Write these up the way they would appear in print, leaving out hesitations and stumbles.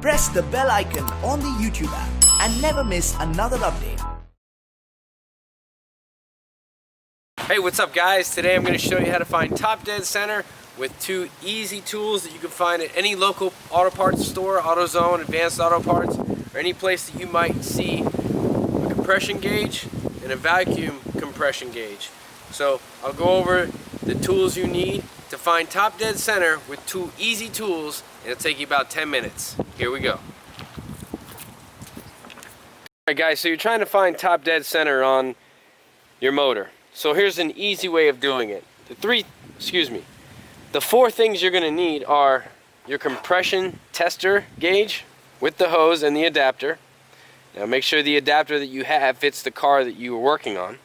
press the bell icon on the YouTube app and never miss another update. Hey, what's up guys? Today I'm going to show you how to find top dead center with two easy tools that you can find at any local auto parts store, AutoZone, Advanced Auto Parts, or any place that you might see a compression gauge and a vacuum compression gauge. So I'll go over the tools you need to find top dead center with two easy tools, and it'll take you about 10 minutes. Here we go. Alright guys, so you're trying to find top dead center on your motor. So here's an easy way of doing it. The four things you're going to need are your compression tester gauge with the hose and the adapter. Now make sure the adapter that you have fits the car that you were working on.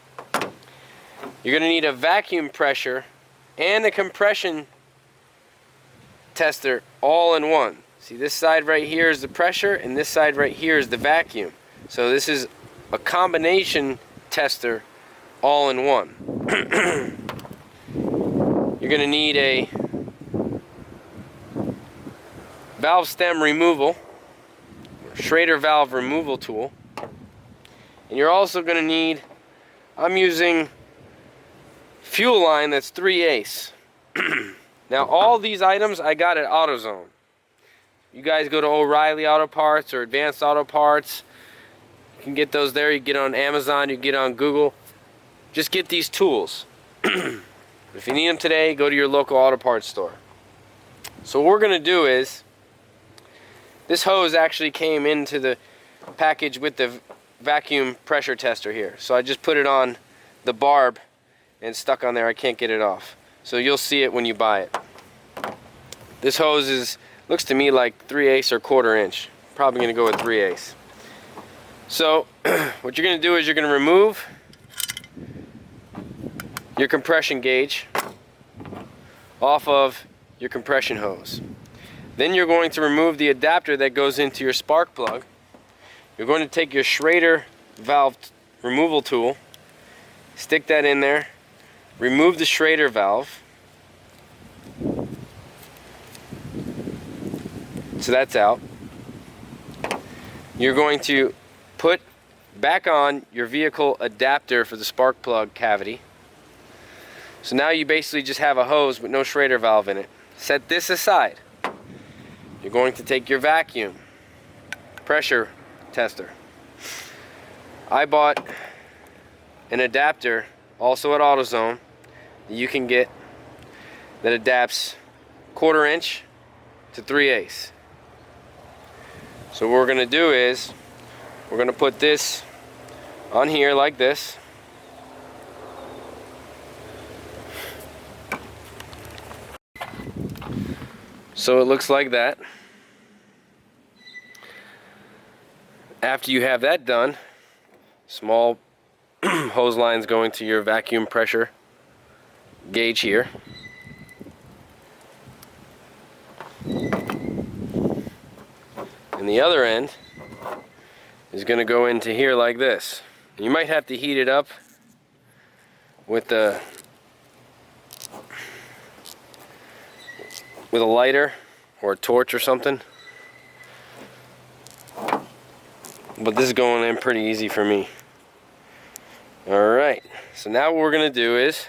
You're going to need a vacuum pressure and a compression tester all in one. See, this side right here is the pressure and this side right here is the vacuum. So this is a combination tester all in one. You're going to need a valve stem removal, Schrader valve removal tool, and you're also going to need, I'm using fuel line that's 3/8. Now all these items I got at AutoZone. You guys go to O'Reilly Auto Parts or Advanced Auto Parts, you can get those there. You get on Amazon, you get on Google. Just get these tools. If you need them today, go to your local auto parts store. So what we're going to do is, this hose actually came into the package with the vacuum pressure tester here. So I just put it on the barb and stuck on there. I can't get it off. So you'll see it when you buy it. This hose looks to me like 3/8 or 1/4 inch. Probably going to go with 3/8. So what you're going to do is you're going to remove your compression gauge off of your compression hose. Then you're going to remove the adapter that goes into your spark plug. You're going to take your Schrader valve removal tool, stick that in there, remove the Schrader valve. So that's out. You're going to put back on your vehicle adapter for the spark plug cavity. So now you basically just have a hose with no Schrader valve in it. Set this aside. You're going to take your vacuum pressure tester. I bought an adapter also at AutoZone that you can get that adapts 1/4 inch to 3/8. So what we're going to do is we're going to put this on here like this. So it looks like that. After you have that done, small hose lines going to your vacuum pressure gauge here. And the other end is going to go into here like this. You might have to heat it up with a lighter or a torch or something, but this is going in pretty easy for me. Alright, so now what we're going to do is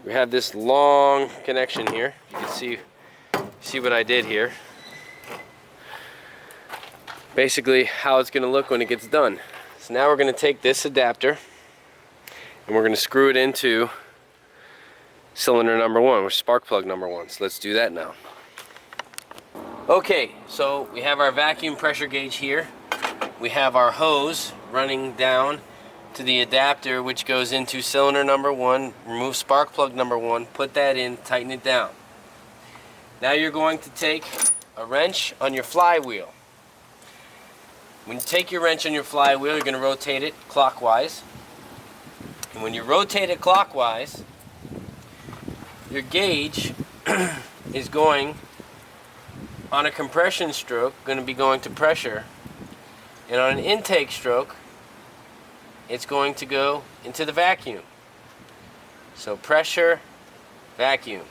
we have this long connection here. You can see what I did here. Basically how it's going to look when it gets done. So now we're going to take this adapter and we're going to screw it into cylinder number 1, or spark plug number 1. So let's do that now. Okay, so we have our vacuum pressure gauge here. We have our hose running down to the adapter which goes into cylinder number 1. Remove spark plug number 1, put that in, tighten it down. Now you're going to take a wrench on your flywheel. When you take your wrench on your flywheel, you're going to rotate it clockwise. And when you rotate it clockwise, your gauge is going on a compression stroke, going to be going to pressure, and on an intake stroke, it's going to go into the vacuum. So pressure, vacuum.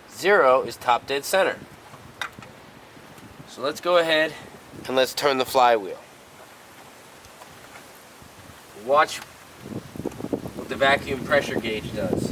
0 is top dead center. So So let's go ahead and let's turn the flywheel. Watch what the vacuum pressure gauge does.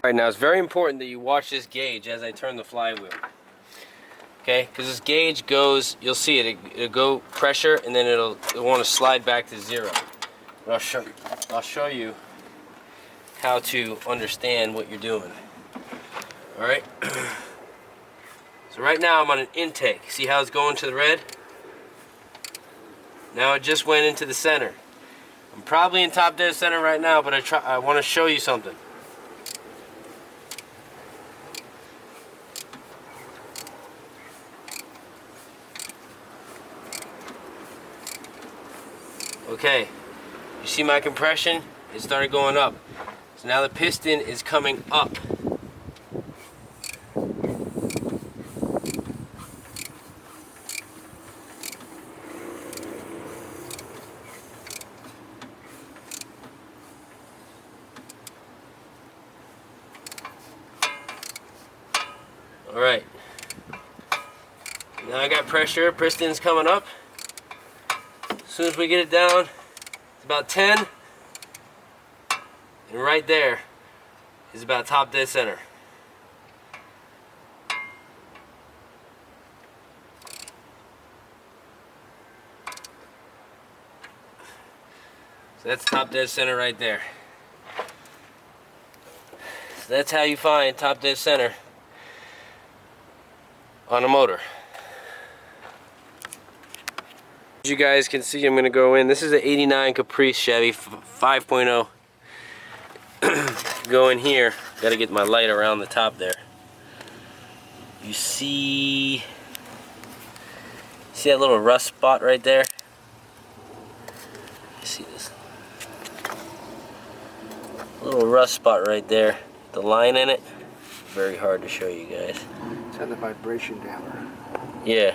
Alright, now it's very important that you watch this gauge as I turn the flywheel. Okay, because this gauge goes, you'll see it, it'll go pressure and then it'll want to slide back to 0. But I'll show you how to understand what you're doing. Alright? So right now I'm on an intake. See how it's going to the red? Now it just went into the center. I'm probably in top dead center right now, but I want to show you something. Okay, you see my compression? It started going up. So now the piston is coming up. Alright. Now I got pressure, piston's coming up. As soon as we get it down, it's about 10, and right there is about top dead center. So that's top dead center right there. So that's how you find top dead center on a motor. As you guys can see, I'm going to go in. This is an 89 Caprice Chevy 5.0. Go in here. Got to get my light around the top there. You see that little rust spot right there? You see this little rust spot right there? The line in it. Very hard to show you guys. It's got the vibration damper. Yeah.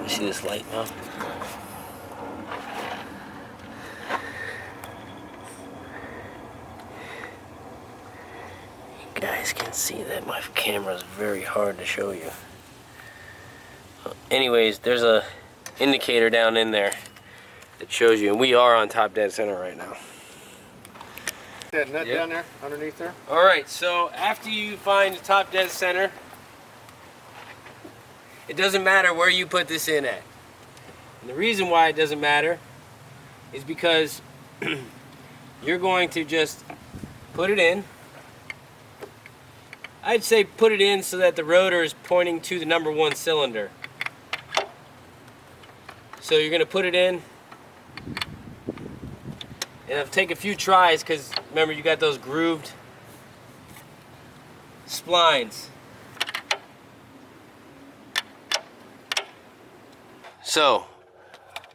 You see this light now? You guys can see that my camera is very hard to show you. Anyways, there's a indicator down in there that shows you, and we are on top dead center right now. That nut down there, underneath there? Alright, so after you find the top dead center, it doesn't matter where you put this in at. And the reason why it doesn't matter is because you're going to just put it in. I'd say put it in so that the rotor is pointing to the number 1 cylinder. So you're going to put it in. And it'll take a few tries because remember you got those grooved splines. So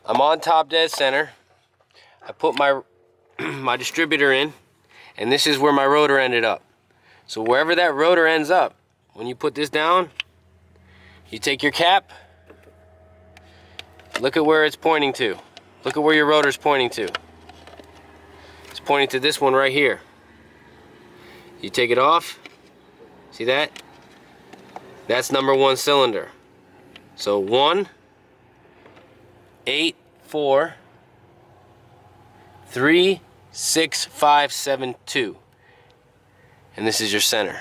I'm on top dead center. I put my my distributor in, and this is where my rotor ended up. So wherever that rotor ends up, when you put this down, you take your cap, look at where it's pointing to. Look at where your rotor's pointing to. It's pointing to this one right here. You take it off, see that? That's number 1 cylinder. So 1, 8, 4, 3, 6, 5, 7, 2. And this is your center,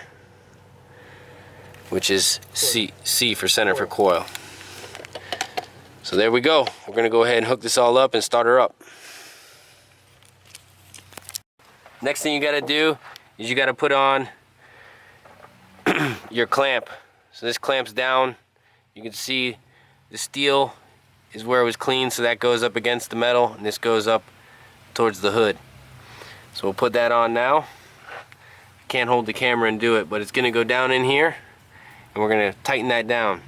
which is C for center for coil. So there we go. We're going to go ahead and hook this all up and start her up. Next thing you got to do is you got to put on your clamp. So this clamps down. You can see the steel is where it was clean, so that goes up against the metal, and this goes up towards the hood. So we'll put that on now. can't hold the camera and do it, but it's going to go down in here, and we're going to tighten that down.